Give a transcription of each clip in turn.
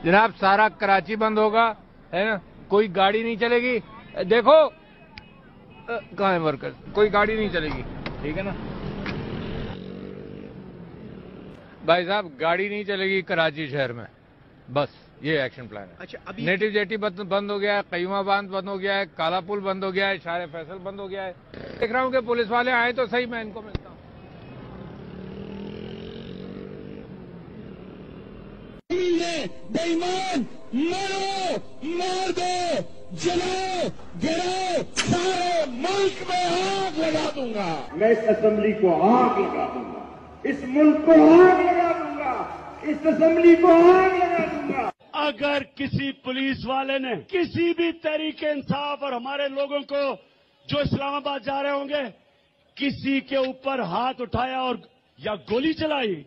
जनाब सारा कराची बंद होगा, है ना, कोई गाड़ी नहीं चलेगी। देखो कहाँ है वर्कर्स, कोई गाड़ी नहीं चलेगी, ठीक है ना भाई साहब, गाड़ी नहीं चलेगी कराची शहर में, बस ये एक्शन प्लान है। अच्छा, अभी नेटिव जेटी बंद हो गया है, कयूमा बांध बंद हो गया है, काला पुल बंद हो गया है, शारे फैसल बंद हो गया है। देख रहा हूँ कि पुलिस वाले आए तो सही, मैं इनको मिलता हूँ। बेईमान मारो, मार दो, जलाओ, गिराओ, सारे मुल्क में आग लगा दूंगा। मैं इस असेंबली को आग लगा दूंगा, इस मुल्क को आग लगा दूंगा, इस असेंबली को आग लगा दूंगा। अगर किसी पुलिस वाले ने किसी भी तरीके इंसाफ और हमारे लोगों को जो इस्लामाबाद जा रहे होंगे किसी के ऊपर हाथ उठाया और या गोली चलाई,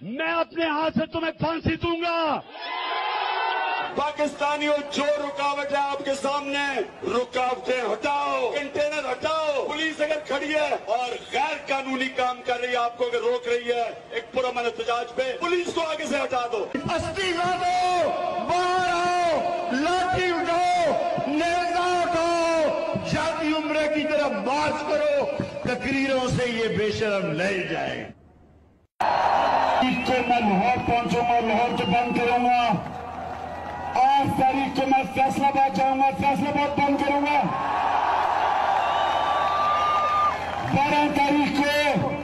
मैं अपने हाथ से तुम्हें फांसी दूंगा। पाकिस्तानियों, जो रुकावट है आपके सामने, रुकावटें हटाओ, कंटेनर हटाओ। पुलिस अगर खड़ी है और गैर कानूनी काम कर रही है, आपको अगर रोक रही है एक पुरअमन एहतजाज पे, पुलिस को आगे से हटा दो। इस्तीफा दो, बाहर आओ, लाठी उठाओ, नेजा उठाओ, शादी उम्र की तरफ मार्च करो, तकरीरों से ये बेशरम ले जाए। को मैं लाहौर पहुंचूंगा, लाहौर से बंद करूंगा। 8 तारीख को मैं फैसलाबाद जाऊंगा, फैसलाबाद बंद करूंगा। 12 तारीख को